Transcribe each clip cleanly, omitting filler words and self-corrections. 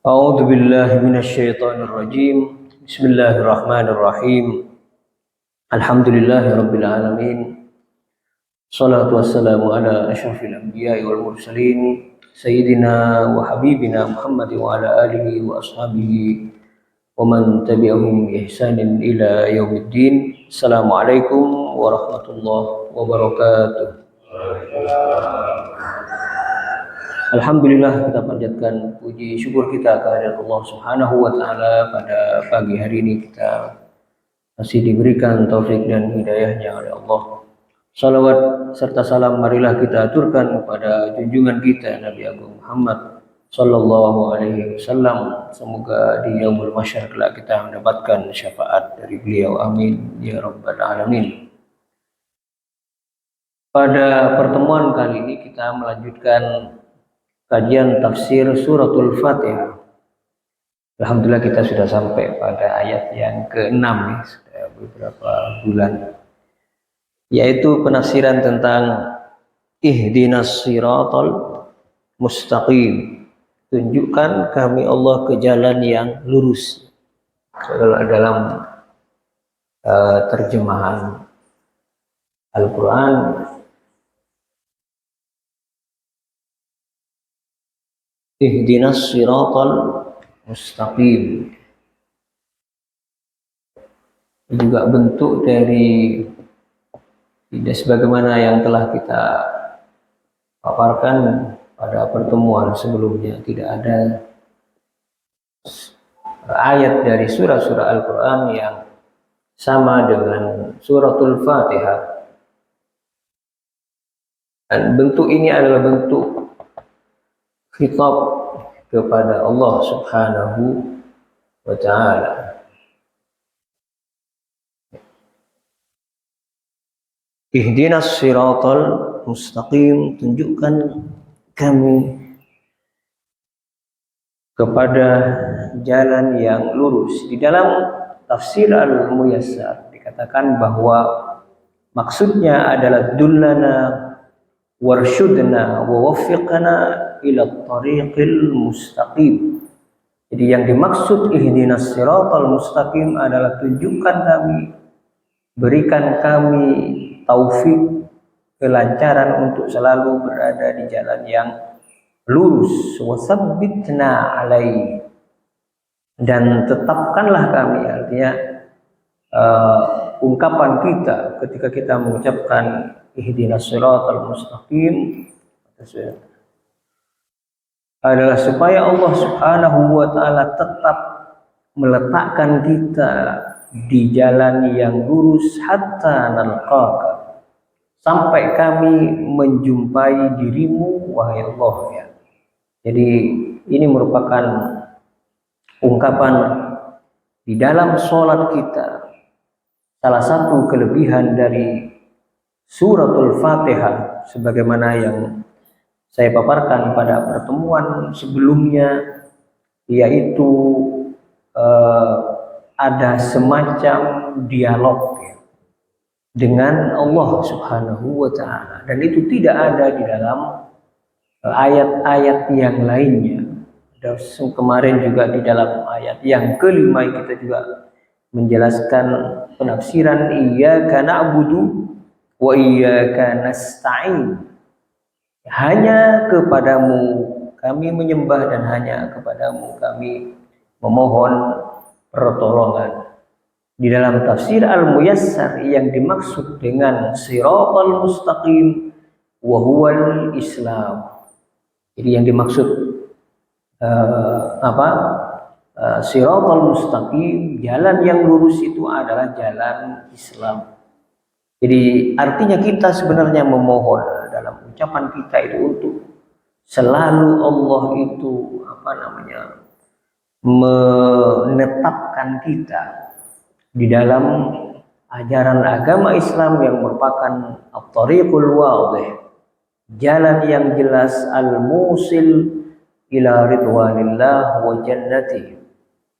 A'udzu billahi minasyaitonir rajim. Bismillahirrahmanirrahim. Alhamdulillahirabbil alamin. Shalatu wassalamu ala asyrafil anbiya'i wal mursalin sayyidina wa habibina Muhammad wa ala alihi wa ashabihi wa man tabi'ahum bi ihsanin ila yaumiddin. Assalamualaikum warahmatullahi wabarakatuh. Alhamdulillah, kita panjatkan puji syukur kita kehadirat Allah Subhanahu wa taala. Pada pagi hari ini kita masih diberikan taufik dan hidayahnya oleh Allah. Salawat serta salam marilah kita aturkan kepada junjungan kita Nabi Agung Muhammad sallallahu alaihi wasallam. Semoga di yaumul mahsyar kelak kita mendapatkan syafaat dari beliau. Amin ya rabbal alamin. Pada pertemuan kali ini kita melanjutkan kajian tafsir suratul Fatihah. Alhamdulillah kita sudah sampai pada ayat yang ke-6 nih, sudah beberapa bulan, yaitu penafsiran tentang ihdinas siratal mustaqim. Tunjukkan kami Allah ke jalan yang lurus. Kalau dalam terjemahan Al-Quran, ihdinas siratal mustaqim juga bentuk dari tidak sebagaimana yang telah kita paparkan pada pertemuan sebelumnya. Tidak ada ayat dari surah-surah Al-Quran yang sama dengan suratul Fatihah, dan bentuk ini adalah bentuk khitab kepada Allah Subhanahu wa ta'ala. Ihdinas siratal mustaqim, tunjukkan kami kepada jalan yang lurus. Di dalam tafsir Al-Muyassar dikatakan bahwa maksudnya adalah dullana warsyudna wa waffiqna ila tariqil mustaqim. Jadi yang dimaksud ihdinas siratal mustaqim adalah tunjukkan kami, berikan kami taufik, kelancaran untuk selalu berada di jalan yang lurus. Wasabbitna alaihi, dan tetapkanlah kami, artinya ungkapan kita ketika kita mengucapkan ihdinas siratal mustaqim adalah supaya Allah Subhanahu wa ta'ala tetap meletakkan kita di jalan yang lurus hatta nalqaka, sampai kami menjumpai dirimu wahai Allah, ya. Jadi ini merupakan ungkapan di dalam sholat kita. Salah satu kelebihan dari suratul Fatihah sebagaimana yang saya paparkan pada pertemuan sebelumnya, yaitu ada semacam dialog, ya, dengan Allah Subhanahu wa ta'ala, dan itu tidak ada di dalam ayat-ayat yang lainnya. Dan kemarin juga di dalam ayat yang kelima kita juga menjelaskan penafsiran iyyaka na'budu wa iyyaka nasta'in. Hanya kepadamu kami menyembah dan hanya kepadamu kami memohon pertolongan. Di dalam tafsir Al-Muyassar yang dimaksud dengan siratal mustaqim wa huwal Islam. Jadi yang dimaksud siratal mustaqim, jalan yang lurus, itu adalah jalan Islam. Jadi artinya kita sebenarnya memohon dalam ucapan kita itu untuk selalu Allah itu menetapkan kita di dalam ajaran agama Islam yang merupakan at-tariqul wadih, jalan yang jelas, al-musil ila ridwanillah wa jannati,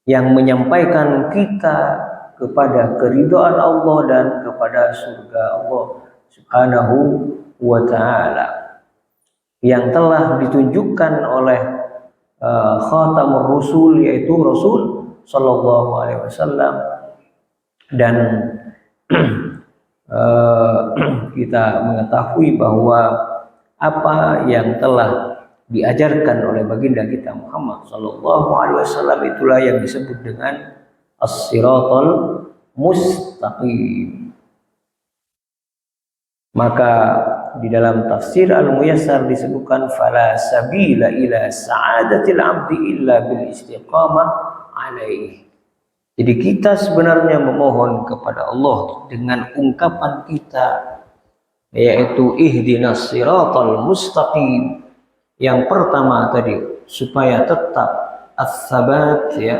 yang menyampaikan kita kepada keridhaan Allah dan kepada surga Allah Subhanahu wa ta'ala, yang telah ditunjukkan oleh khatamur rusul, yaitu Rasul sallallahu alaihi wasallam. Dan kita mengetahui bahwa apa yang telah diajarkan oleh baginda kita Muhammad sallallahu alaihi wasallam itulah yang disebut dengan as-siratal mustaqim. Maka di dalam tafsir Al-Muyassar disebutkan fala sabila ila sa'adatil 'abdi illa bil istiqamah alaihi. Jadi kita sebenarnya memohon kepada Allah dengan ungkapan kita, yaitu ihdinas siratal mustaqim. Yang pertama tadi supaya tetap as-sabat, ya,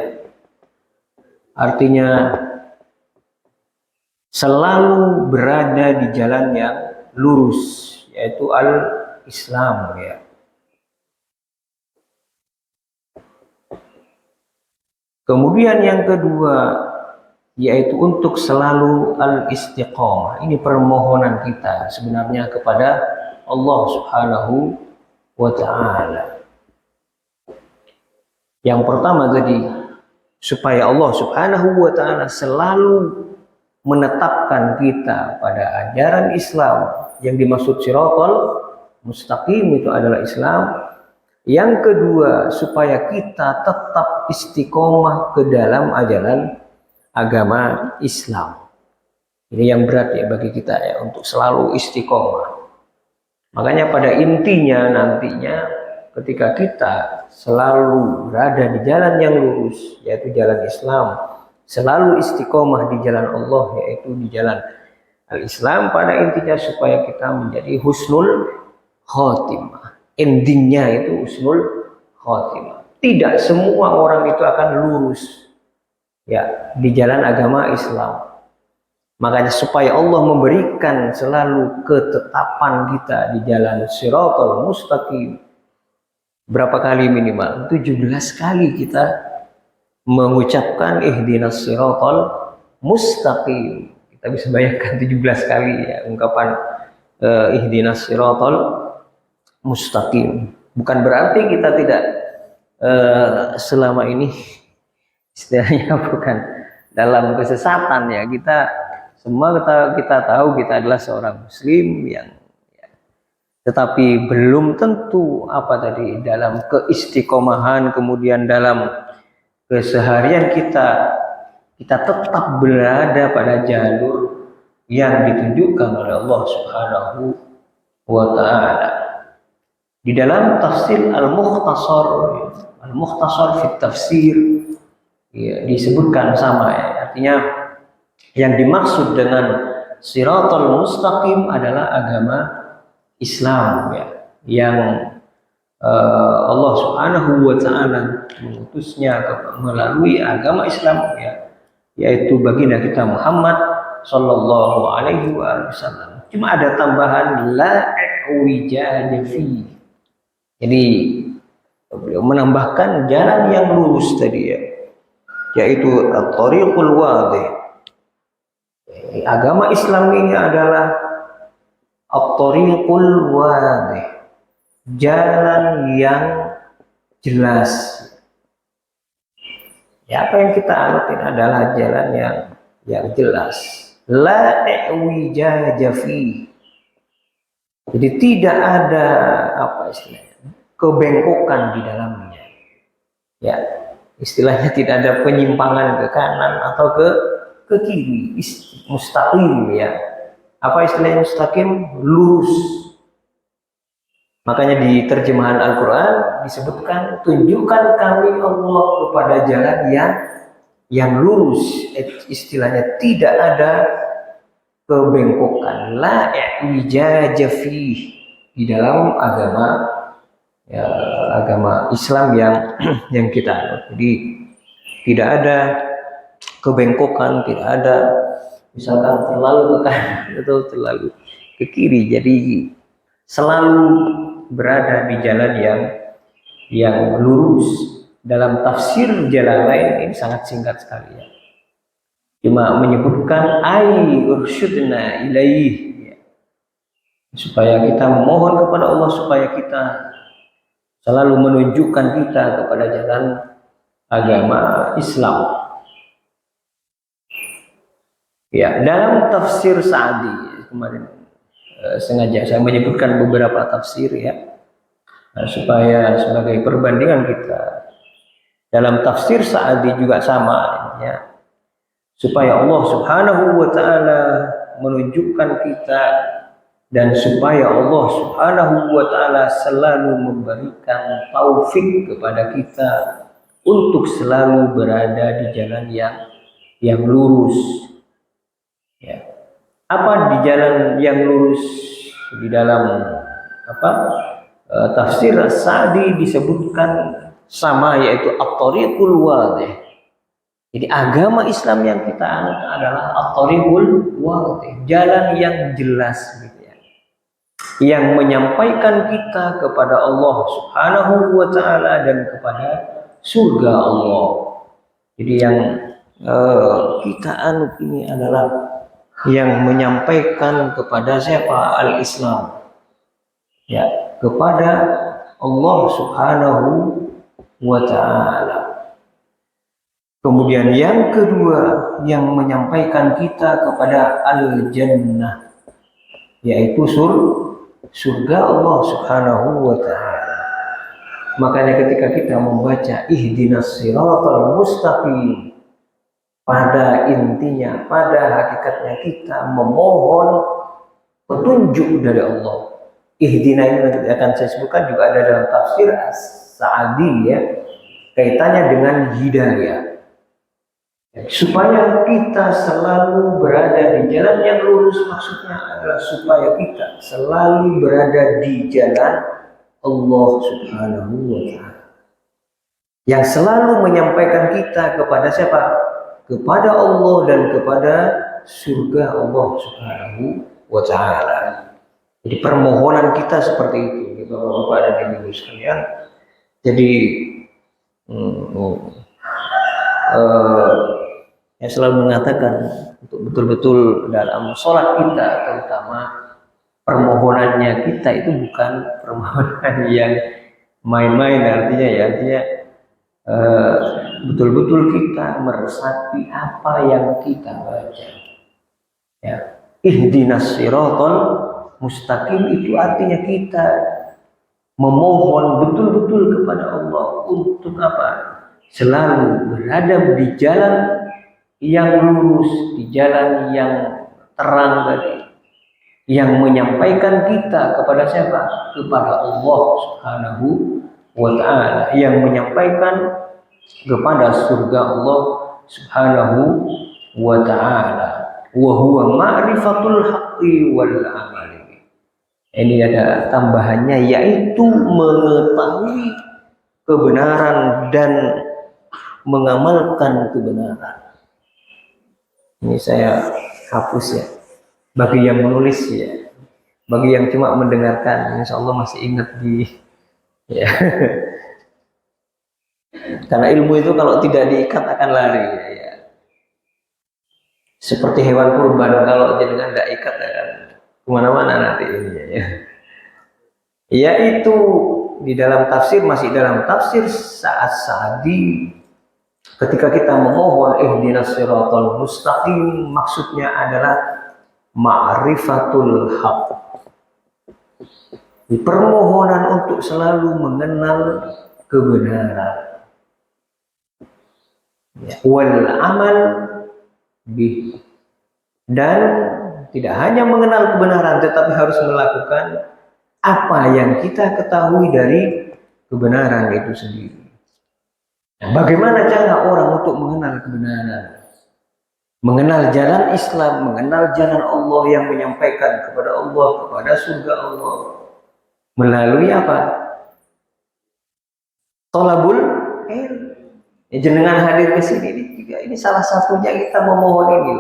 artinya selalu berada di jalan yang lurus, yaitu al-Islam, ya. Kemudian yang kedua yaitu untuk selalu al-istiqamah. Ini permohonan kita sebenarnya kepada Allah Subhanahu wa ta'ala. Yang pertama tadi supaya Allah Subhanahu wa ta'ala selalu menetapkan kita pada ajaran Islam. Yang dimaksud siratal mustaqim itu adalah Islam. Yang kedua, supaya kita tetap istiqomah ke dalam ajaran agama Islam. Ini yang berat ya bagi kita ya, untuk selalu istiqomah. Makanya pada intinya nantinya ketika kita selalu berada di jalan yang lurus, yaitu jalan Islam, selalu istiqomah di jalan Allah, yaitu di jalan al-Islam, pada intinya supaya kita menjadi husnul khotimah. Endingnya itu husnul khotimah. Tidak semua orang itu akan lurus ya di jalan agama Islam. Makanya supaya Allah memberikan selalu ketetapan kita di jalan siratal mustaqim. Berapa kali minimal? 17 kali kita mengucapkan ihdinas siratal mustaqim. Kita bisa bayangkan 17 kali ya ungkapan ihdinas siratal mustaqim. Bukan berarti kita tidak selama ini istilahnya bukan dalam kesesatan ya. Kita semua kita tahu kita adalah seorang muslim yang ya, tetapi belum tentu apa tadi dalam keistiqomahan, kemudian dalam keseharian kita tetap berada pada jalur yang ditunjukkan oleh Allah Subhanahu wa ta'ala. Di dalam tafsir Al-Mukhtasar fi Tafsir ya, disebutkan sama ya. Artinya yang dimaksud dengan siratal mustaqim adalah agama Islam ya, yang Allah Subhanahu wa ta'ala mengutusnya melalui agama Islam ya, yaitu baginda kita Muhammad sallallahu alaihi wasallam. Cuma ada tambahan la i'wijaja fi. Jadi beliau menambahkan jalan yang lurus tadi ya, yaitu at-thariqul wadih. Agama Islam ini adalah at-thariqul wadih, jalan yang jelas. Ya, apa yang kita anutin adalah jalan yang jelas. La i'wijaja fi. Jadi tidak ada apa istilahnya kebengkokan di dalamnya. Ya, istilahnya tidak ada penyimpangan ke kanan atau ke kiri. Mustaqim ya. Apa istilahnya mustaqim? Lurus. Makanya di terjemahan Al-Quran disebutkan tunjukkan kami Allah kepada jalan yang lurus. Istilahnya tidak ada kebengkokan. La i'wijaja fi di dalam agama ya, agama Islam yang kita anut. Jadi tidak ada kebengkokan, tidak ada misalkan terlalu ke kanan atau terlalu ke kiri. Jadi selalu berada di jalan yang lurus. Dalam tafsir jalan lain ini sangat singkat sekali ya. Cuma menyebutkan ai ursyudna ilaih ya. Supaya kita memohon kepada Allah supaya kita selalu menunjukkan kita kepada jalan agama Islam. Ya, dalam tafsir Sa'di kemarin sengaja saya menyebutkan beberapa tafsir ya, supaya sebagai perbandingan kita. Dalam tafsir Sa'di juga sama ya, supaya Allah Subhanahu wa taala menunjukkan kita dan supaya Allah Subhanahu wa taala selalu memberikan taufik kepada kita untuk selalu berada di jalan yang lurus. Ya. Apa di jalan yang lurus? Di dalam tafsir Sa'di disebutkan sama, yaitu at-thariqul wadih. Jadi agama Islam yang kita anut adalah at-thariqul wadih, jalan yang jelas gitu ya, yang menyampaikan kita kepada Allah Subhanahu wa taala dan kepada surga Allah. Jadi yang kita anut ini adalah yang menyampaikan kepada siapa? Al-Islam. Ya, kepada Allah Subhanahu wa taala. Kemudian yang kedua yang menyampaikan kita kepada al-jannah, yaitu surga Allah Subhanahu wa taala. Makanya ketika kita membaca ihdinas siratal mustaqim, pada intinya, pada hakikatnya kita memohon petunjuk dari Allah. Ihdina ini nanti akan saya sebutkan juga ada dalam tafsir As-Sa'di ya, kaitannya dengan hidayah. Supaya kita selalu berada di jalan yang lurus, maksudnya adalah supaya kita selalu berada di jalan Allah Subhanahu wa taala, yang selalu menyampaikan kita kepada siapa? Kepada Allah dan kepada surga Allah Subhanahu wa taala. Jadi permohonan kita seperti itu, Bapak-bapak dan Ibu sekalian. Jadi saya selalu mengatakan untuk betul-betul dalam sholat kita, terutama permohonannya kita itu bukan permohonan yang main-main, artinya ya, artinya betul-betul kita meresapi apa yang kita baca. Ya, ihdinas siratal mustaqim itu artinya kita memohon betul-betul kepada Allah untuk apa? Selalu berada di jalan yang lurus, di jalan yang terang tadi, yang menyampaikan kita kepada siapa? Kepada Allah Subhanahu wa taala, yang menyampaikan kepada surga Allah Subhanahu wa taala. Wa huwa ma'rifatul haqqi wal amali. Ini ada tambahannya, yaitu mengetahui kebenaran dan mengamalkan kebenaran. Ini saya hapus ya, bagi yang menulis ya, bagi yang cuma mendengarkan, insya Allah masih ingat di ya. Karena ilmu itu kalau tidak diikat akan lari ya. Seperti hewan kurban, kalau jenengan tidak ikat akan kemana-mana nanti ini ya. Yaitu di dalam tafsir, masih dalam tafsir Sa'di, ketika kita memohon ihdinas siratal mustaqim, maksudnya adalah ma'rifatul haq. Permohonan untuk selalu mengenal kebenaran. Wal amal bih. Dan tidak hanya mengenal kebenaran, tetapi harus melakukan apa yang kita ketahui dari kebenaran itu sendiri. Nah, bagaimana cara orang untuk mengenal kebenaran? Mengenal jalan Islam, mengenal jalan Allah yang menyampaikan kepada Allah, kepada surga Allah. Melalui apa? Thalabul ilm. Jenengan hadir ke sini juga ini salah satunya kita memohon ini.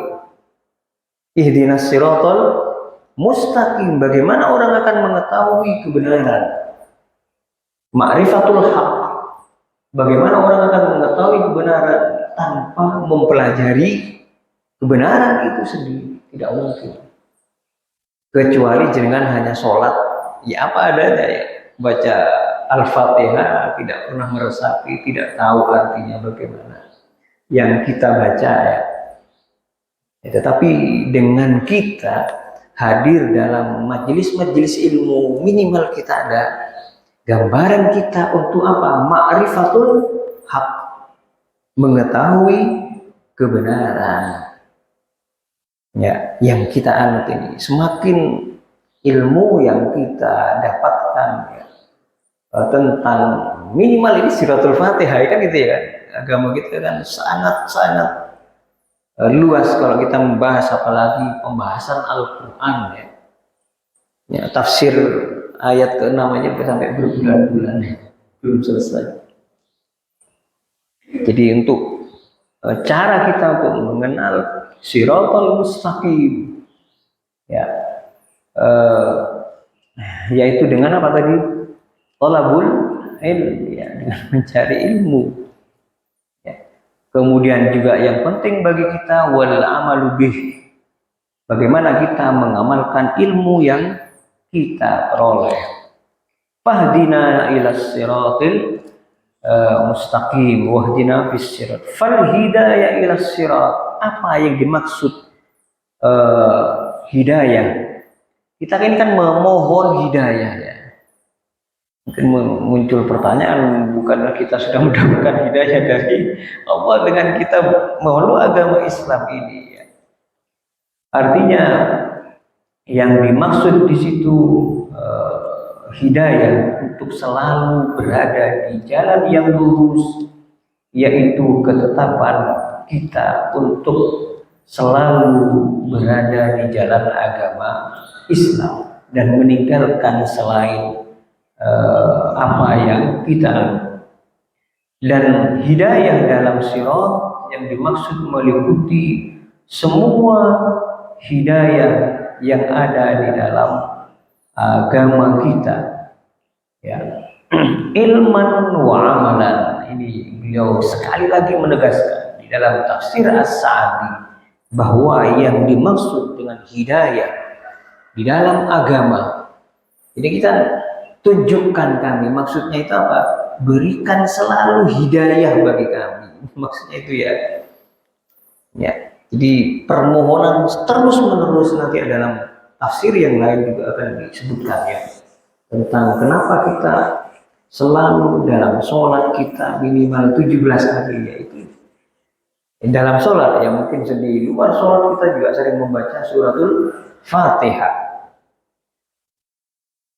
Ihdinas siratal mustaqim. Bagaimana orang akan mengetahui kebenaran? Ma'rifatul haq. Bagaimana orang akan mengetahui kebenaran tanpa mempelajari kebenaran itu sendiri? Tidak mungkin. Kecuali jangan hanya sholat, ya apa adanya ya, baca Al-Fatihah, tidak pernah meresapi, tidak tahu artinya bagaimana yang kita baca ya. Tetapi dengan kita hadir dalam majelis-majelis ilmu, minimal kita ada gambaran kita untuk apa? Ma'rifatul haq, mengetahui kebenaran. Ya, yang kita anut ini, semakin ilmu yang kita dapatkan ya, tentang minimal ini suratul Fatihah kan gitu ya kan. Agama kita kan sangat-sangat luas kalau kita membahas, apalagi pembahasan Al-Quran ya. Ya, tafsir ayat ke-6 aja sampai berbulan-bulan belum selesai. Jadi untuk cara kita untuk mengenal Shiratal Mustaqim ya, yaitu dengan apa tadi? Thalabul ilm ya, dengan mencari ilmu ya. Kemudian juga yang penting bagi kita wal amalu bih, bagaimana kita mengamalkan ilmu yang kita peroleh. Fahdina ila siratil mustaqim wahdina fis sirat. Fal hidayah ila sirat, apa yang dimaksud hidayah? Kita ini kan memohon hidayah ya. Mungkin muncul pertanyaan, bukankah kita sudah mendapatkan hidayah dari Allah dengan kita memeluk agama Islam ini ya? Artinya yang dimaksud di situ hidayah untuk selalu berada di jalan yang lurus, yaitu ketetapan kita untuk selalu berada di jalan agama Islam dan meninggalkan selain apa yang kita anut. Dan hidayah dalam sirat yang dimaksud meliputi semua hidayah yang ada di dalam agama kita ya. Ilman wa amalan, ini beliau sekali lagi menegaskan di dalam tafsir As-Sa'di bahwa yang dimaksud dengan hidayah di dalam agama ini, kita tunjukkan kami, maksudnya itu apa? Berikan selalu hidayah bagi kami, maksudnya itu ya. Ya, jadi permohonan terus menerus nanti dalam tafsir yang lain juga akan disebutkan ya, tentang kenapa kita selalu dalam sholat kita minimal 17 kali, yaitu dalam sholat ya, mungkin di luar sholat kita juga sering membaca suratul Fatihah.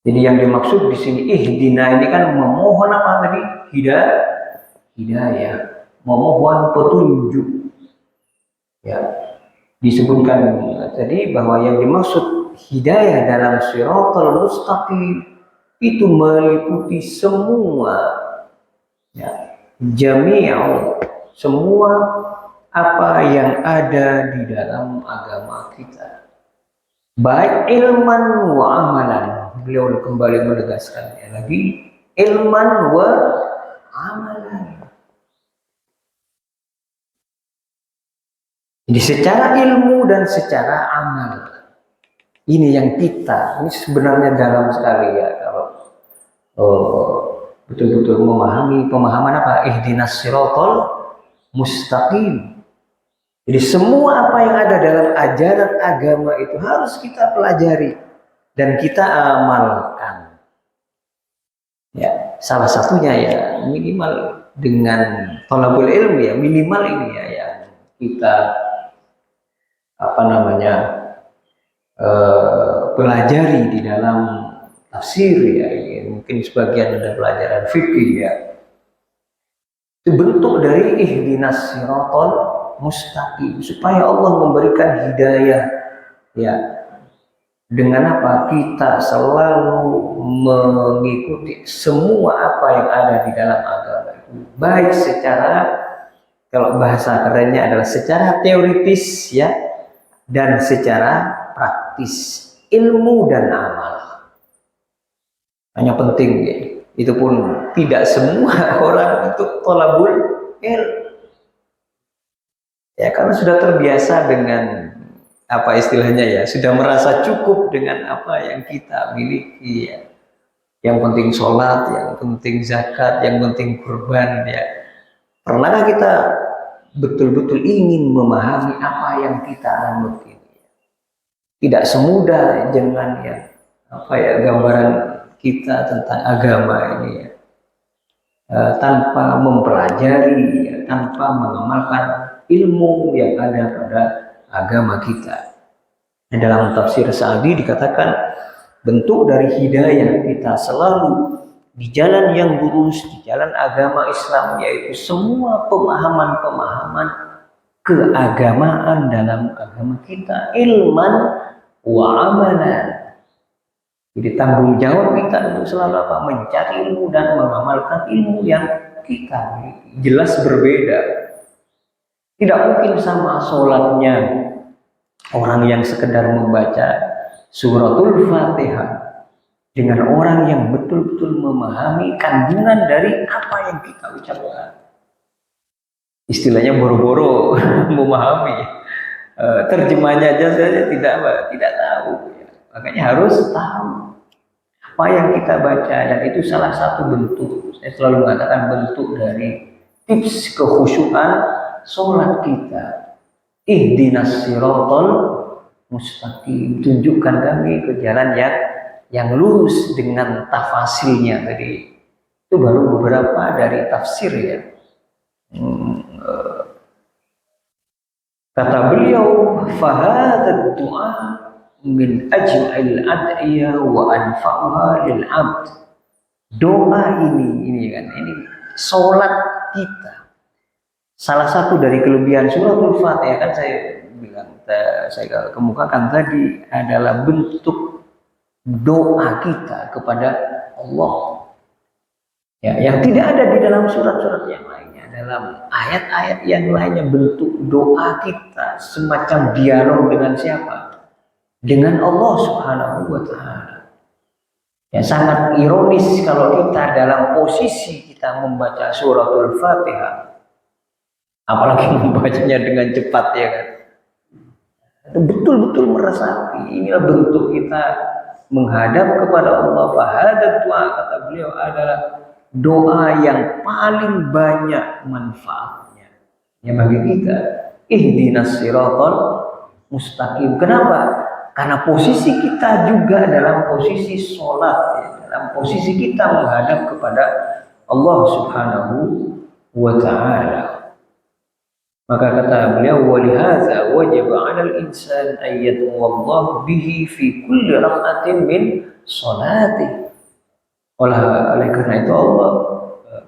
Jadi yang dimaksud di sini ihdina ini kan memohon apa tadi? Hidayah, memohon petunjuk. Ya, disebutkan tadi bahwa yang dimaksud hidayah dalam Shiratal Mustaqim itu meliputi semua ya, jami'u, semua apa yang ada di dalam agama kita, baik ilman wa amalan. Beliau kembali menegaskannya lagi, ilman wa amalan. Jadi secara ilmu dan secara amal, ini yang kita, ini sebenarnya dalam sekali ya, kalau betul-betul memahami pemahaman apa? Ihdinas siratal mustaqim. Jadi semua apa yang ada dalam ajaran agama itu harus kita pelajari dan kita amalkan. Ya, salah satunya ya minimal dengan thalabul ilmi ya, minimal ini ya yang kita pelajari di dalam tafsir ya, mungkin sebagian ada pelajaran fikih ya. Itu bentuk dari ihdinas siratal mustaqim, supaya Allah memberikan hidayah ya. Dengan apa? Kita selalu mengikuti semua apa yang ada di dalam agama itu, baik secara, kalau bahasa kerennya adalah secara teoritis ya, dan secara praktis, ilmu dan amal. Hanya penting ya, itu pun tidak semua orang untuk thalabul ilm ya, karena sudah terbiasa dengan apa istilahnya ya, sudah merasa cukup dengan apa yang kita miliki ya. yang penting sholat, yang penting zakat, yang penting kurban ya. Pernahkah kita betul-betul ingin memahami apa yang kita anut ini? Tidak semudah dengan ya gambaran kita tentang agama ini ya. Tanpa mempelajari, ya, tanpa mengamalkan ilmu yang ada pada agama kita. Dalam tafsir Sa'di dikatakan bentuk dari hidayah kita selalu di jalan yang lurus, di jalan agama Islam, yaitu semua pemahaman-pemahaman keagamaan dalam agama kita, ilman wa amalan. Jadi tanggung jawab kita untuk selalu mencari ilmu dan mengamalkan ilmu yang kita miliki. Jelas berbeda. Tidak mungkin sama sholatnya orang yang sekedar membaca suratul Fatihah dengan orang yang betul-betul memahami kandungan dari apa yang kita ucapkan. Istilahnya boro-boro memahami. Terjemahnya aja saya tidak tahu. Makanya harus tahu apa yang kita baca, dan itu salah satu bentuk, saya selalu mengatakan bentuk dari tips kekhusyuan sholat kita. Ihdinas siratal mustaqim, tunjukkan kami ke jalan yang lurus dengan tafasilnya tadi. Itu baru beberapa dari tafsir ya. Kata beliau, fahadad du'a min ajma'il ad'iyah wa anfa'uha lil 'abd. Doa ini salat kita. Salah satu dari kelebihan suratul Fatihah kan saya kemukakan tadi adalah bentuk doa kita kepada Allah. Ya, yang tidak ada di dalam surat-surat yang lainnya, dalam ayat-ayat yang lainnya, bentuk doa kita semacam dialog dengan siapa? Dengan Allah Subhanahu wa Ta'ala. Ya, sangat ironis kalau kita dalam posisi kita membaca suratul Fatihah, apalagi membacanya dengan cepat ya kan, itu betul-betul meresapi. Inilah bentuk kita menghadap kepada Allah. Fahadat doa, kata beliau, adalah doa yang paling banyak manfaatnya ya bagi kita. Ihdinas siratal mustaqim. Kenapa? Karena posisi kita juga dalam posisi sholat ya, dalam posisi kita menghadap kepada Allah Subhanahu wa Ta'ala. Maka kata beliau, walihadza wajib 'alal insan an yad'u Allah bihi fi kulli rak'atin min sholati. Oleh karena itu Allah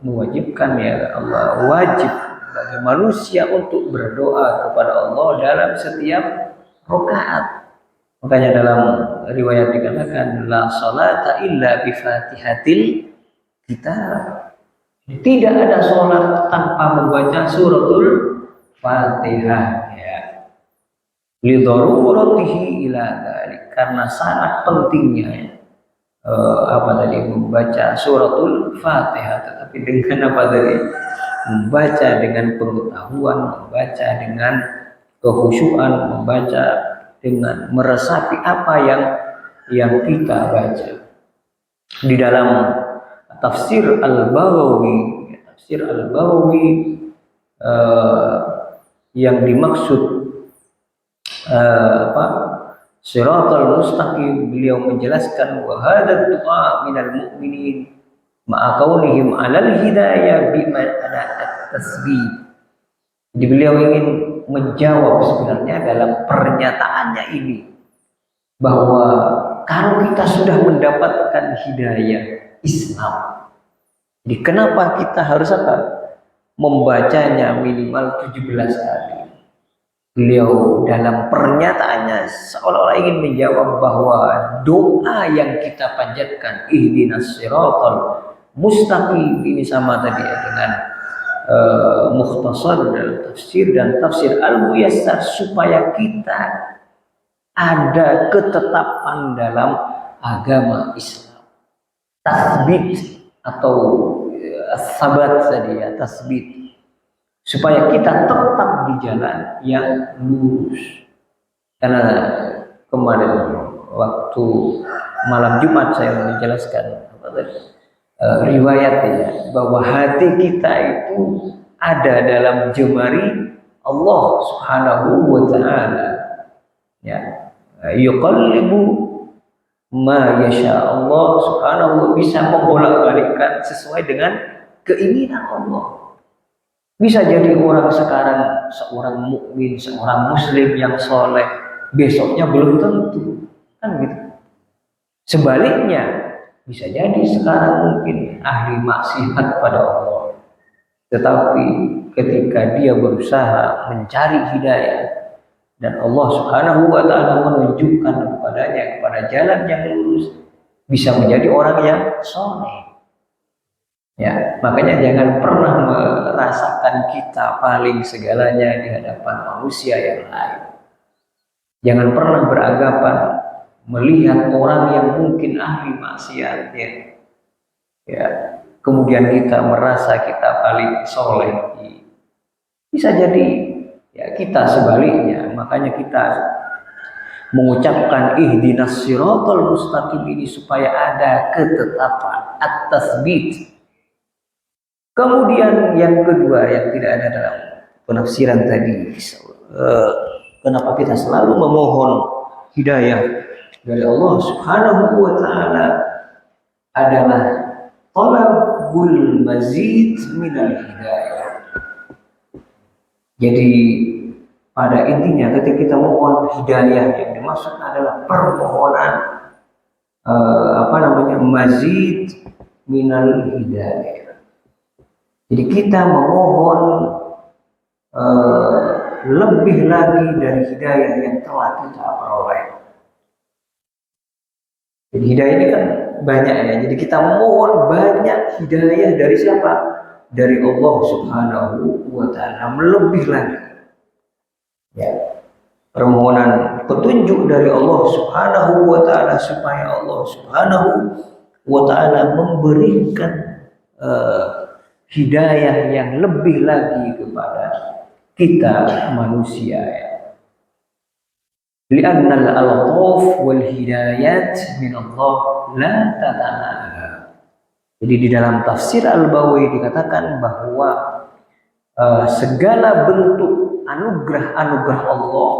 mewajibkan, ya Allah wajib bagi manusia untuk berdoa kepada Allah dalam setiap rakaat. Makanya dalam riwayat dikatakan la salata illa bi fatihatil kitab. Tidak ada sholat tanpa membaca suratul Fatihah ya. Li daruratihi ila dzalik, karena sangat pentingnya membaca suratul Fatihah, tetapi dengan membaca dengan pengetahuan, membaca dengan kekhusyuan, membaca dengan meresapi apa yang kita baca. Di dalam tafsir Al-Baghawi, yang dimaksud Siratal mustaqim, beliau menjelaskan wa hadha du'a minal mu'minin ma'a kaunihim 'alal hidayah bima ana at-tasbih. Jadi beliau ingin menjawab sebenarnya dalam pernyataannya ini bahwa kalau kita sudah mendapatkan hidayah Islam, jadi kenapa kita harus membacanya minimal 17 kali. Beliau dalam pernyataannya seolah-olah ingin menjawab bahwa doa yang kita panjatkan ihdinas siratal mustaqim ini sama tadi ya, dengan mukhtasar dalam tafsir dan tafsir Al-Muyassar, supaya kita ada ketetapan dalam agama Islam. Tasbit atau sabat tadi ya, tasbit, supaya kita tetap di jalan yang lurus. Karena kemarin waktu malam Jumat saya menjelaskan riwayat ya, bahwa hati kita itu ada dalam jemari Allah Subhanahu wa taala. Ya, yuqallibu ma yasha. Allah Subhanahu wa bisa membolak-balikkan sesuai dengan keinginan Allah. Bisa jadi orang sekarang seorang mukmin, seorang muslim yang soleh, besoknya belum tentu, kan gitu. Sebaliknya, bisa jadi sekarang mungkin ahli maksiat pada Allah, tetapi ketika dia berusaha mencari hidayah dan Allah Subhanahu wa taala menunjukkan kepadanya kepada jalan yang lurus, bisa menjadi orang yang soleh. Ya, makanya jangan pernah merasakan kita paling segalanya di hadapan manusia yang lain. Jangan pernah beranggapan melihat orang yang mungkin ahli maksiat ya, kemudian kita merasa kita paling soleh. Bisa jadi ya kita sebaliknya. Makanya kita mengucapkan ihdinas siratal mustaqim ini supaya ada ketetapan at-tasbit. Kemudian yang kedua yang tidak ada dalam penafsiran tadi, kenapa kita selalu memohon hidayah dari Allah Subhanahu wa taala adalah talabul mazid minal hidayah. Jadi pada intinya ketika kita mohon hidayah, yang dimaksud adalah permohonan mazid minal hidayah. Jadi kita memohon lebih lagi dari hidayah yang telah kita peroleh. Jadi hidayah ini kan banyak ya. Jadi kita mohon banyak hidayah dari siapa? Dari Allah Subhanahu wa taala, lebih lagi. Ya. Permohonan petunjuk dari Allah Subhanahu wa taala supaya Allah Subhanahu wa taala memberikan hidayah yang lebih lagi kepada kita manusia ya. Li'anna al-'ataf wal hidayat min Allah la tatanaha. Jadi di dalam tafsir Al-Bawawi dikatakan bahwa segala bentuk anugerah-anugerah Allah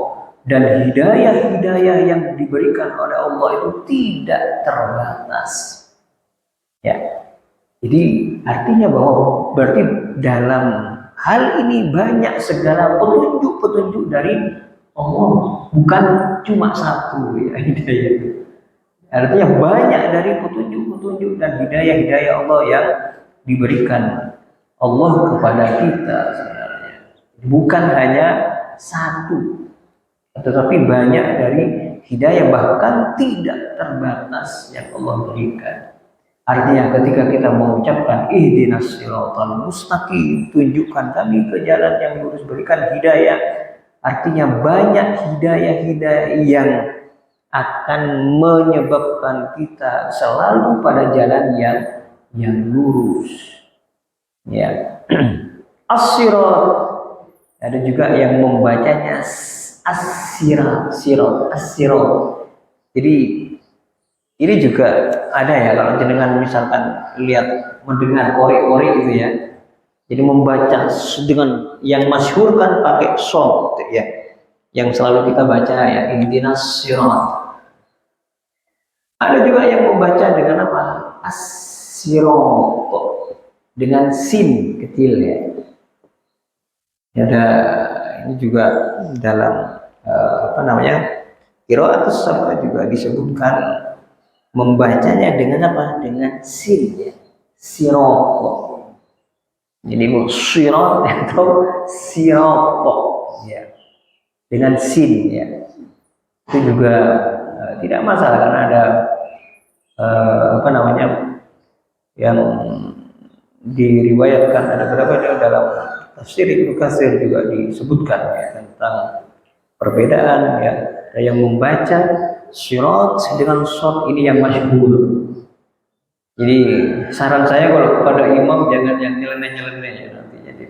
dan hidayah-hidayah yang diberikan oleh Allah itu tidak terbatas. Ya. Jadi artinya bahwa berarti dalam hal ini banyak segala petunjuk-petunjuk dari Allah, bukan cuma satu ya hidayah. Artinya banyak dari petunjuk-petunjuk dan hidayah-hidayah Allah yang diberikan Allah kepada kita sebenarnya. Bukan hanya satu, tetapi banyak dari hidayah, bahkan tidak terbatas yang Allah berikan. Artinya ketika kita mengucapkan ihdinas siratal mustaqim, tunjukkan kami ke jalan yang lurus, berikan hidayah, artinya banyak hidayah-hidayah yang akan menyebabkan kita selalu pada jalan yang lurus. Ya. As-sirat, ada juga yang membacanya as-sirat, as-sirat. Jadi ini juga ada ya, kalau jenengan misalkan lihat mendengar qori itu ya. Jadi membaca dengan yang masyhur kan pakai shad ya. Yang selalu kita baca ya, ihdinas sirat. Ada juga yang membaca dengan apa? As-sirat dengan sin kecil ya. Ada ini juga dalam qiraatus sab'ah juga disebutkan membacanya dengan apa? Dengan sin ya. Sirat. Jadi sirat atau sirat ya. Dengan sin ya. Itu juga tidak masalah karena ada yang diriwayatkan, ada beberapa dalam tafsir Ibnu Katsir juga disebutkan ya, tentang perbedaan ya. Ada yang membaca sirat dengan shad, ini yang masyhur. Jadi saran saya kalau kepada imam jangan yang nyeleneh-nyeleneh ya nanti jadi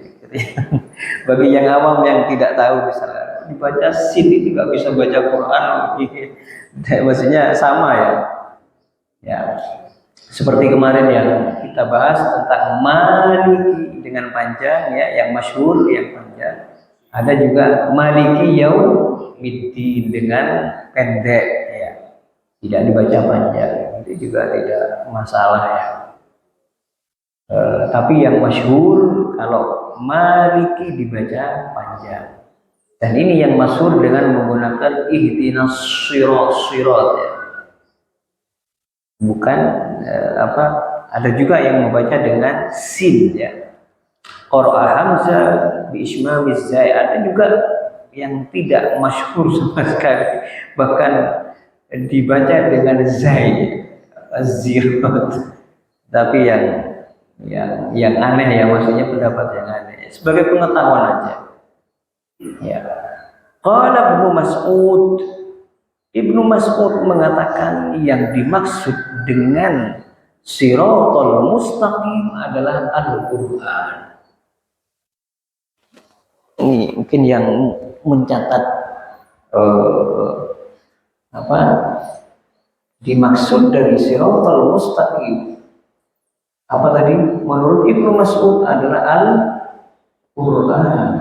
bagi yang awam yang tidak tahu misalnya dibaca sin itu nggak bisa baca Quran, maksudnya sama ya. Ya. Seperti kemarin yang kita bahas tentang Maliki dengan panjang ya, yang masyhur yang panjang. Ada juga Maliki Yaumiddin dengan pendek ya. Tidak dibaca panjang. Itu juga tidak masalah ya. Tapi yang masyhur kalau Maliki dibaca panjang. Dan ini yang masyhur dengan menggunakan ihdinas sirat ya. Bukan ada juga yang membaca dengan sin ya. Qara'a Hamzah bi ismamiz zai. Ada juga yang tidak masyhur sama sekali, bahkan dibaca dengan zai az-zirat. Tapi yang aneh ya, maksudnya pendapat yang aneh. Sebagai pengetahuan aja. Ya. Qala Ibnu Mas'ud mengatakan yang dimaksud dengan siratal mustaqim adalah Al-Qur'an. Ini mungkin yang mencatat dimaksud dari siratal mustaqim apa tadi? Menurut Ibnu Mas'ud adalah Al-Qur'an.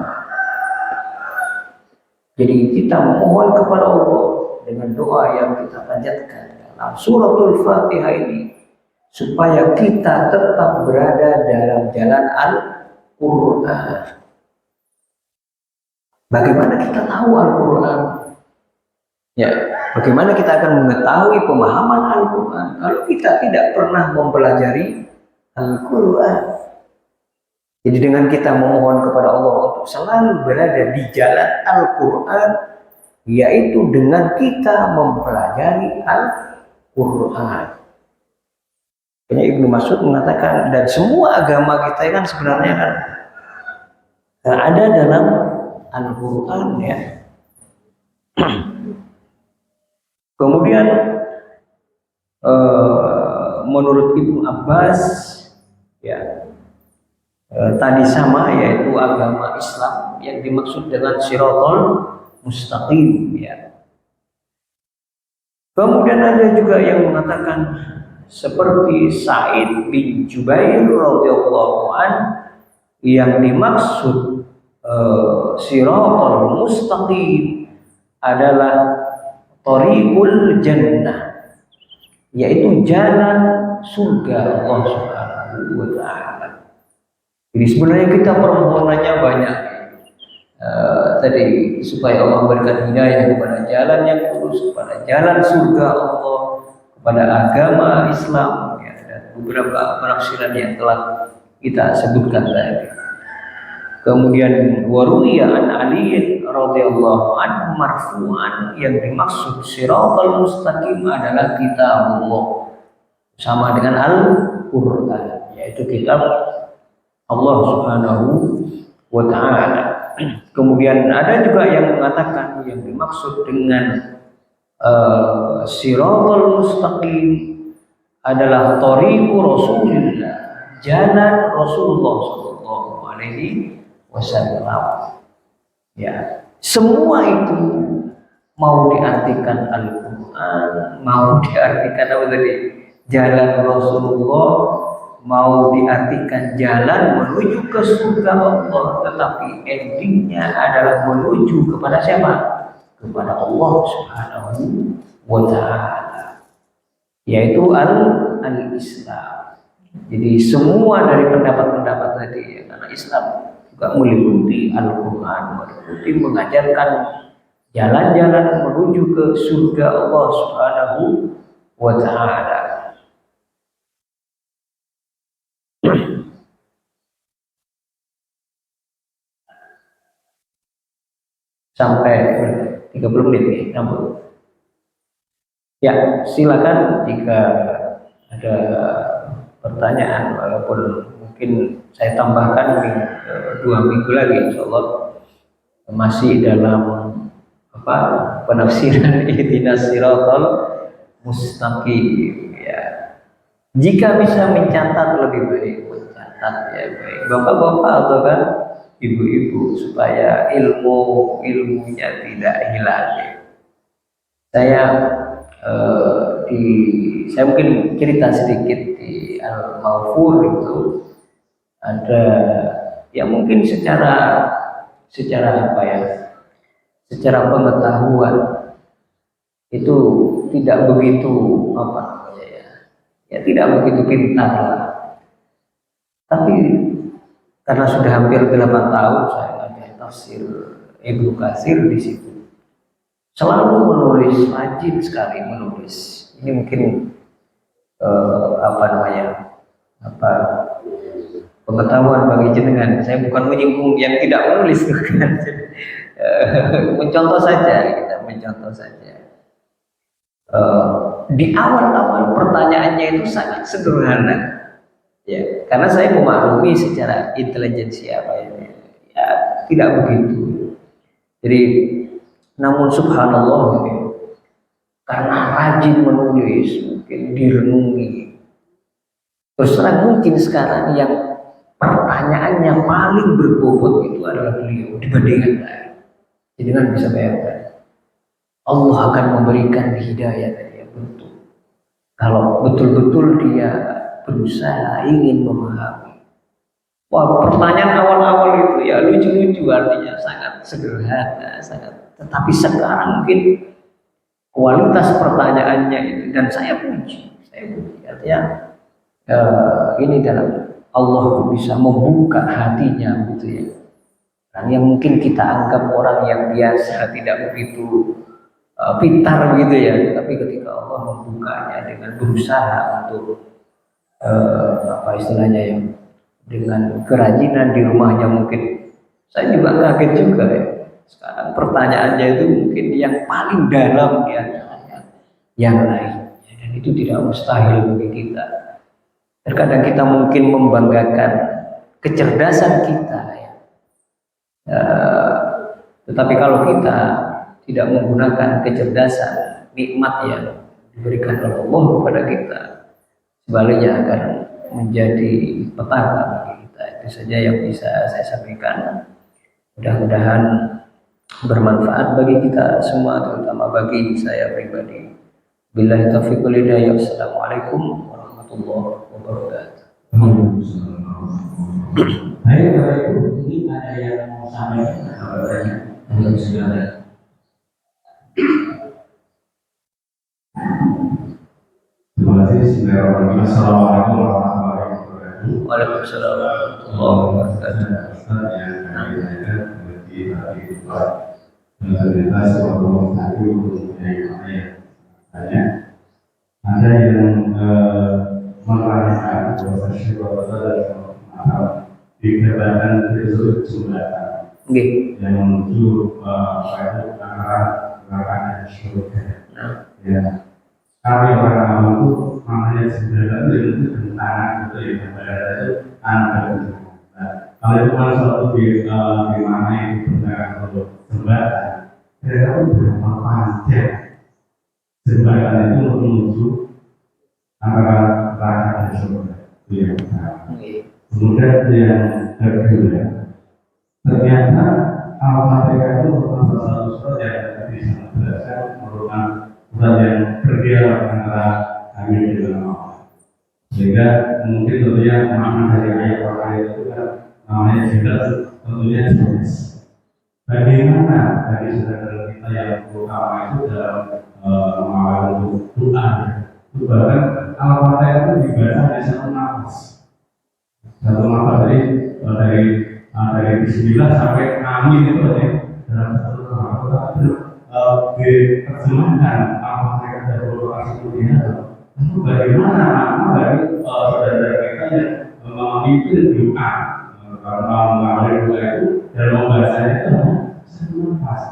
Jadi kita memohon kepada Allah dengan doa yang kita panjatkan dalam suratul Fatihah ini supaya kita tetap berada dalam jalan Al-Qur'an. Bagaimana kita tahu Al-Qur'an? Ya, bagaimana kita akan mengetahui pemahaman Al-Qur'an kalau kita tidak pernah mempelajari Al-Qur'an? Jadi dengan kita memohon kepada Allah untuk selalu berada di jalan Al-Qur'an, yaitu dengan kita mempelajari Al-Qur'an. Makanya Ibnu Mas'ud mengatakan, dan semua agama kita kan sebenarnya kan ada dalam Al-Qur'an ya. Kemudian menurut Ibnu Abbas ya, tadi sama, yaitu agama Islam yang dimaksud dengan siratal mustaqim ya. Kemudian ada juga yang mengatakan seperti Sa'id bin Jubair radhiyallahu an, yang dimaksud siratal mustaqim adalah thariqul jannah, yaitu jalan surga Allah Subhanahu wa taala. Jadi sebenarnya kita permohonannya banyak. Tadi supaya Allah memberikan hidayah kepada jalan yang lurus, kepada jalan surga Allah, kepada agama Islam ya, dan beberapa penafsiran yang telah kita sebutkan tadi. Kemudian waruwiya an Ali radhiyallahu anhu marfu'an, yang dimaksud siratal mustaqim adalah kitabullah, sama dengan Al-Qur'an, yaitu kitab Allah Subhanahu wa taala. Kemudian ada juga yang mengatakan yang dimaksud dengan siratal mustaqim adalah thariqu Rasulillah, jalan Rasulullah sallallahu alaihi wasallam. Ya, semua itu mau diartikan Al-Qur'an, mau diartikan apa tadi? Jalan Rasulullah, mau diartikan jalan menuju ke surga Allah, tetapi endingnya adalah menuju kepada siapa? Kepada Allah Subhanahu wa taala, yaitu al-Islam. Jadi semua dari pendapat-pendapat tadi ya, karena Islam juga meliputi Al-Qur'an, meliputi mengajarkan jalan-jalan menuju ke surga Allah Subhanahu wa taala. Sampai 30 menit nih, 60. Ya, silakan jika ada pertanyaan, walaupun mungkin saya tambahkan 2 minggu lagi, insya Allah masih dalam penafsiran ihdinas siratal mustaqim ya. Jika bisa mencatat lebih baik, mencatat ya baik, bapak-bapak atau kan ibu-ibu, supaya ilmunya tidak hilang. Saya saya mungkin cerita sedikit di Al-Mawfur itu ada ya mungkin secara apa ya, secara pengetahuan itu tidak begitu apa namanya ya tidak begitu pintar lah, tapi karena sudah hampir 8 tahun saya ada tafsir Ibnu Katsir di situ, selalu menulis, rajin sekali menulis. Ini mungkin apa namanya, apa pengetahuan bagi jenengan. Saya bukan menyinggung yang tidak menulis, bukan. Mencontoh saja, kita mencontoh saja. Di awal-awal pertanyaannya itu sangat sederhana, ya, karena saya memaklumi secara intelijensi apa ya tidak begitu. Jadi, namun subhanallah, gitu, karena rajin menulis, mungkin direnungi. Terus terang mungkin sekarang yang pertanyaannya paling berbobot itu adalah beliau dibandingkan lain. Jadi kan bisa bayangkan, Allah akan memberikan hidayah tadi yang betul. Kalau betul-betul dia berusaha ingin memahami. Wah, pertanyaan awal-awal itu ya lucu-lucu, artinya sangat sederhana, tetapi sekarang mungkin kualitas pertanyaannya itu, dan saya puji artinya ini dalam Allah bisa membuka hatinya gitu ya. Dan yang mungkin kita anggap orang yang biasa tidak begitu pintar gitu ya, tapi ketika Allah membukanya dengan berusaha untuk apa istilahnya ya, dengan kerajinan di rumahnya, mungkin saya juga kaget juga ya. Sekarang pertanyaannya itu mungkin yang paling dalam di antaranya yang lain, dan itu tidak mustahil bagi kita. Terkadang kita mungkin membanggakan kecerdasan kita ya. Tetapi kalau kita tidak menggunakan kecerdasan, nikmat yang diberikan oleh Allah kepada kita, sebaliknya akan menjadi petaka bagi kita. Itu saja yang bisa saya sampaikan. Mudah-mudahan bermanfaat bagi kita semua, terutama bagi saya pribadi. Billahi taufiq wal hidayah. Assalamualaikum warahmatullahi wabarakatuh. Baik, Bapak Ibu, ini ada yang mau sampaikan kabarnya? Silakan. Terima kasih. Bismillahirrahmanirrahim. Assalamualaikum warahmatullahi wabarakatuh. Waalaikumsalam warahmatullahi wabarakatuh. Yang kami tanyakan bagi tadi Pak cerita soal tadi mengenai tanya ada yang menerangkan bahwa syukur dan dikatakan tersebut jumlah yang menuju pada neraka surga. Ya, kami orang awam itu maknanya sebenarnya itu bentangan itu ya, itu anda. Kalau itu kan suatu di mana itu bentangan untuk jembatan, mereka pun berapa panjang jembatan itu menuju antara neraka dan surga. Itu yang pertama. Kemudian yang kedua, ternyata Al-Fatihah itu merupakan salah satu surat yang tadi saya jelaskan, merupakan surat yang berdialog antara kami dengan Allah. Sehingga mungkin tentunya makna dari ayat-ayat itu kan namanya jelas, tentunya jelas. Bagaimana dari saudara kita yang terutama itu dalam mengawal doa, itu bahkan Al-Fatihah itu dibaca di satu nafas. Satu nafas dari Bismillah sampai amin itu ya dalam satu nafas. Diterjemahkan Al-Fatihah dari lokasi dunia. Itu bagaimana makna dari saudara kita yang memimpin doa, karena mengambil doa itu dan membacanya itu satu nafas.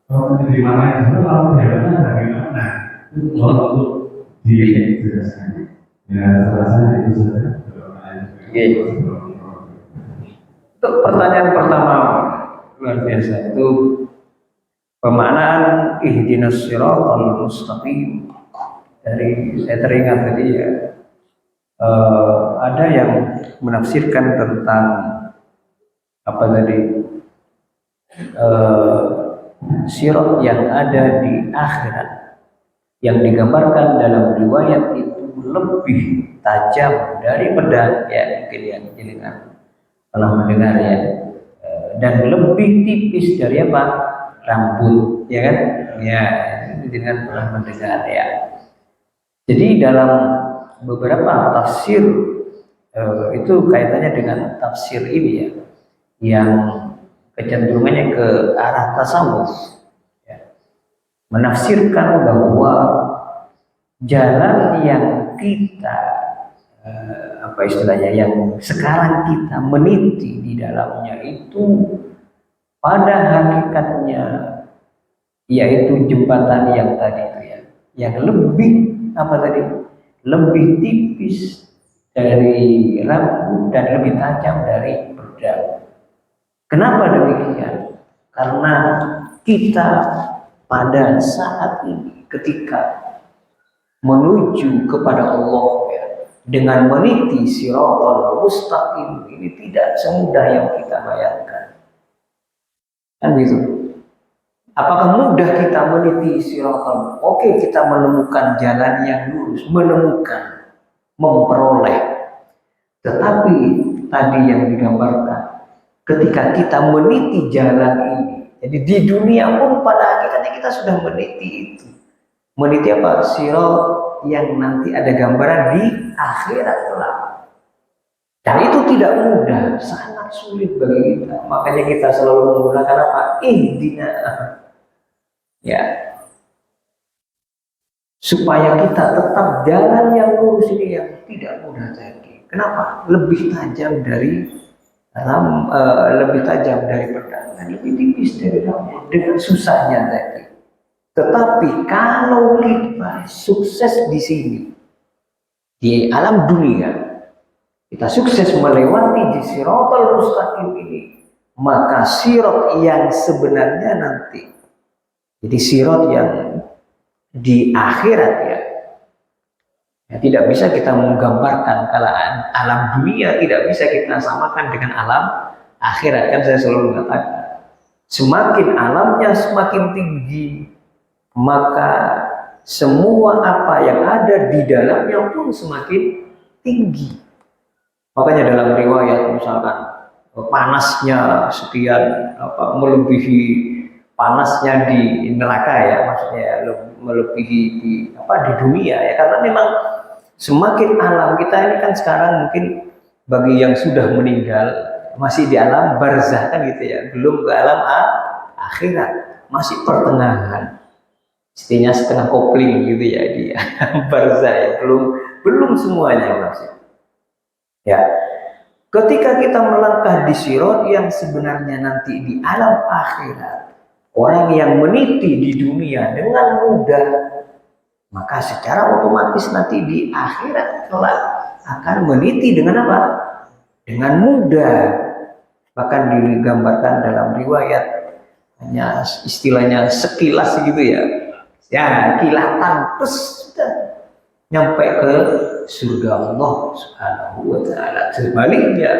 Kalau di mana itu kalau hebatnya bagaimana? Itu untuk dijelaskan. Ya, saya rasa itu saja. Untuk pertanyaan pertama luar biasa, itu pemaknaan ihdinas siratal mustaqim. Dari saya teringat tadi ya, ada yang menafsirkan tentang apa tadi, sirat yang ada di akhirat. yang digambarkan dalam riwayat itu lebih tajam dari pedang, ya mungkin yang jenengan pernah mendengar ya, dan lebih tipis dari apa, rambut, ya kan, ya jenengan pernah mendengar ya. Jadi dalam beberapa tafsir itu kaitannya dengan tafsir ini ya, yang kecenderungannya ke arah tasawuf, ya. Menafsirkan bahwa jalan yang kita apa istilahnya, yang sekarang kita meniti di dalamnya itu pada hakikatnya yaitu jembatan yang tadi itu ya, yang lebih apa tadi, lebih tipis dari rambut dan lebih tajam dari pedang. Kenapa demikian? Karena kita pada saat ini ketika menuju kepada Allah ya, dengan meniti siratal mustaqim ini tidak semudah yang kita bayangkan. Kan gitu. Apakah mudah kita meniti siratal? Oke, kita menemukan jalan yang lurus, menemukan, memperoleh. Tetapi tadi yang digambarkan, ketika kita meniti jalan ini, jadi di dunia pun pada hakikatnya kita sudah meniti itu. Meniti apa? Sirat yang nanti ada gambaran di akhirat kelak. Dan itu tidak mudah, sangat sulit bagi kita. Makanya kita selalu menggunakan apa? Ihdina. Ya. Supaya kita tetap jalan yang lurus ini yang tidak mudah tadi. Kenapa? Lebih tajam dari lebih tajam dari pedang dan lebih tipis dari rambut, dengan susahnya tadi. Tetapi kalau kita sukses di sini, di alam dunia, kita sukses melewati di siratal mustaqim ini, maka sirat yang sebenarnya nanti, jadi sirat yang di akhirat ya, tidak bisa kita menggambarkan. Kalau alam dunia tidak bisa kita samakan dengan alam akhirat. Kan saya selalu mengatakan, semakin alamnya semakin tinggi, maka semua apa yang ada di dalamnya pun semakin tinggi. Makanya dalam riwayat misalkan panasnya sekian, melebihi panasnya di neraka ya, maksudnya melebihi di dunia ya, karena memang semakin alam kita ini kan sekarang mungkin bagi yang sudah meninggal masih di alam barzah kan gitu ya, belum ke alam akhirat, masih pertengahan, istilahnya setengah kopling gitu ya dia barzah ya, belum semuanya masih ya. Ketika kita melangkah di sirat yang sebenarnya nanti di alam akhirat, orang yang meniti di dunia dengan mudah, maka secara otomatis nanti di akhirat kelak akan meniti dengan apa? Dengan mudah. Bahkan digambarkan dalam riwayat hanya istilahnya sekilas gitu ya. Ya, kilatan terus sudah nyampe ke surga Allah Subhanahu wa taala. Sebaliknya,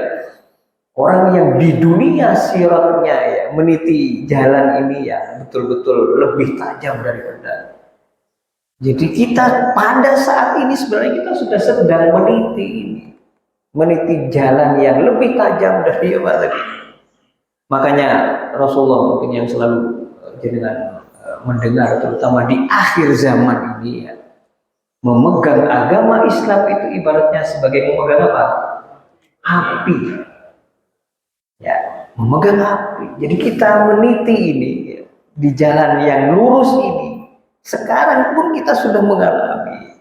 orang yang di dunia siratnya ya, meniti jalan ini ya betul-betul lebih tajam dari pedang. Jadi kita pada saat ini sebenarnya kita sudah sedang meniti jalan yang lebih tajam dari apa tadi. Makanya Rasulullah mungkin yang selalu jenengan mendengar, terutama di akhir zaman ini ya, memegang agama Islam itu ibaratnya sebagai memegang apa? Api. Ya, memegang api. Jadi kita meniti ini ya, di jalan yang lurus ini. Sekarang pun kita sudah mengalami.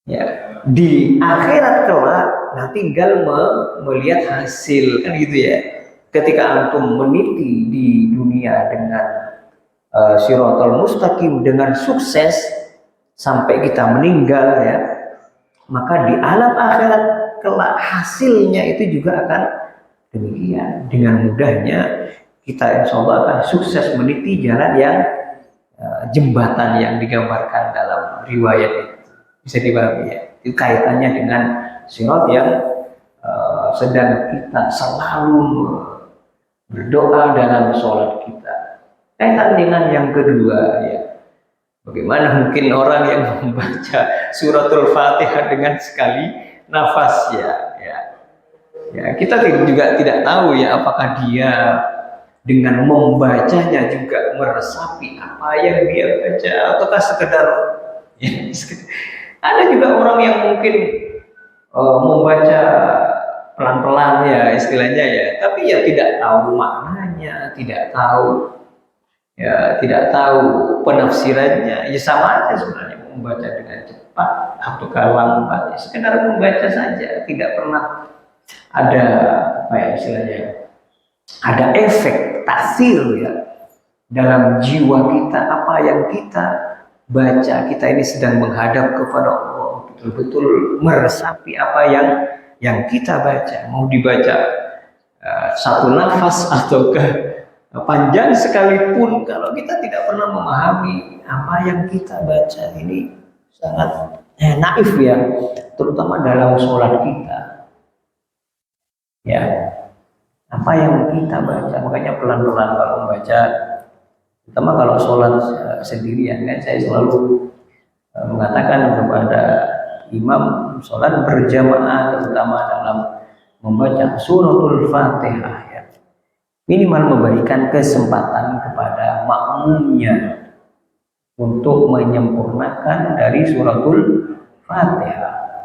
Ya, di akhirat kelak, nah tinggal melihat hasil kan gitu ya. Ketika antum meniti di dunia dengan siratal mustaqim dengan sukses sampai kita meninggal ya, maka di alam akhirat kelak hasilnya itu juga akan demikian. Dengan mudahnya kita insya Allah akan sukses meniti jalan yang jembatan yang digambarkan dalam riwayat itu. Bisa dipahami ya, itu kaitannya dengan sirat yang sedang kita selalu berdoa dalam sholat kita. Kaitan dengan yang kedua ya, Bagaimana mungkin orang yang membaca suratul Fatihah dengan sekali nafas ya kita juga tidak tahu ya apakah dia dengan membacanya juga meresapi apa yang dia baca ataukah sekedar ya, ada juga orang yang mungkin membaca pelan-pelan ya istilahnya ya, tapi ya tidak tahu maknanya, tidak tahu penafsirannya, ya sama aja sebenarnya membaca dengan cepat ataukah lambat, ya sekedar membaca saja, tidak pernah ada apa ya istilahnya, ada efek tasir ya dalam jiwa kita. Apa yang kita baca, kita ini sedang menghadap kepada Allah, betul-betul meresapi apa yang kita baca, mau dibaca satu nafas ataukah panjang sekalipun, kalau kita tidak pernah memahami apa yang kita baca, ini sangat naif ya, terutama dalam sholat kita ya. Apa yang kita baca, makanya pelan-pelan kalau membaca, terutama kalau sholat sendirian kan, saya selalu mengatakan kepada imam sholat berjamaah, terutama dalam membaca suratul Fatihah ya, minimal memberikan kesempatan kepada makmumnya untuk menyempurnakan dari suratul Fatihah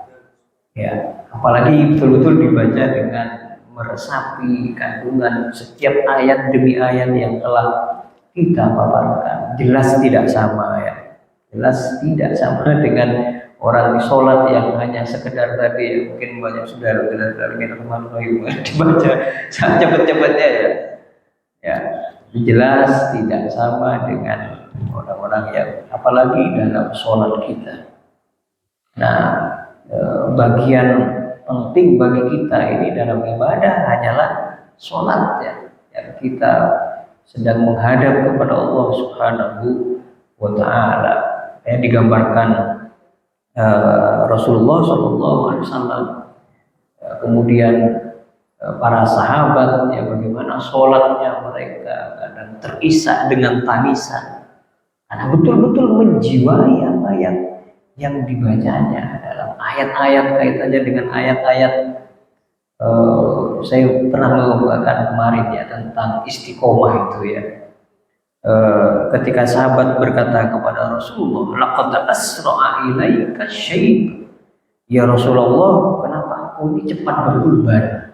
ya, apalagi betul-betul dibaca dengan meresapi kandungan setiap ayat demi ayat yang telah kita paparkan. Jelas tidak sama ya, jelas tidak sama dengan orang di sholat yang hanya sekedar tadi ya, mungkin banyak saudara dibaca cepet-cepetnya ya, jelas tidak sama dengan orang-orang yang apalagi dalam sholat kita. Nah, bagian penting bagi kita ini dalam ibadah hanyalah sholat ya, yang kita sedang menghadap kepada Allah Subhanahu wa Ta'ala. Yang digambarkan Rasulullah SAW, kemudian para sahabat ya, bagaimana sholatnya mereka kadang terisak dengan tangisan karena betul-betul menjiwai apa yang dibacanya dalam ayat-ayat, kaitannya dengan ayat-ayat. Saya pernah mengumpulkan kemarin ya tentang istiqomah itu ya. Ketika sahabat berkata kepada Rasulullah, laqad asra'a ilaika syait. Ya Rasulullah, kenapa aku ini cepat berubah?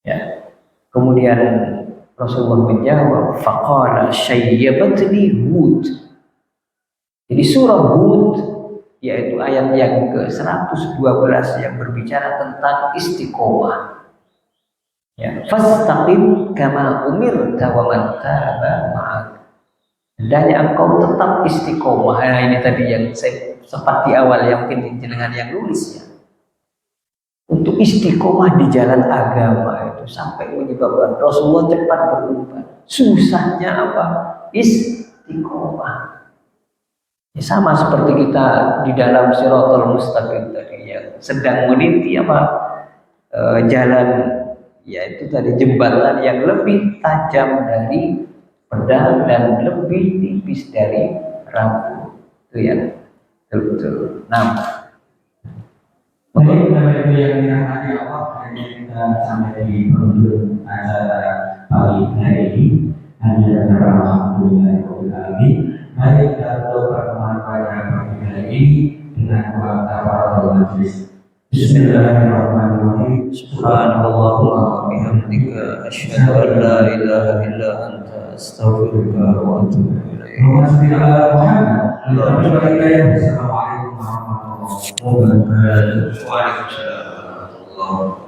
Ya. Kemudian Rasulullah menjawab, faqala syayyabatni Hud. Jadi surah Hud yaitu ayat yang ke-112 yang berbicara tentang istiqomah. Ya, fastaqim kama umirta wa man taba ma'ak. Hendaknya engkau tetap istiqomah. Nah, ini tadi yang saya sempat di awal yang mungkin jenengan yang nulis ya. Untuk istiqomah di jalan agama itu sampai menyebabkan Rasulullah cepat berubah. Susahnya apa? Istiqomah. Ya, sama seperti kita di dalam Shiratal Mustaqim tadi yang sedang meniti jalan, yaitu tadi jembatan yang lebih tajam dari pedang dan lebih tipis dari rambu, itu yang betul-betul. Nah, baik, Bapak Ibu yang dirahmati Allah, hanya kita sampai di penghujung acara pagi hari ini. Hanya alhamdulillah. Mari kita doa pertemuan pada pagi hari ini dengan doa kafaratul majlis. Bismillahirrahmanirrahim. Subhanallahumma wa bihamdika asyhadu an la ilaha illa anta astaghfiruka wa atubu ilaik. Assalamualaikum warahmatullahi wabarakatuh. Waalaikumsalam warahmatullahi wabarakatuh.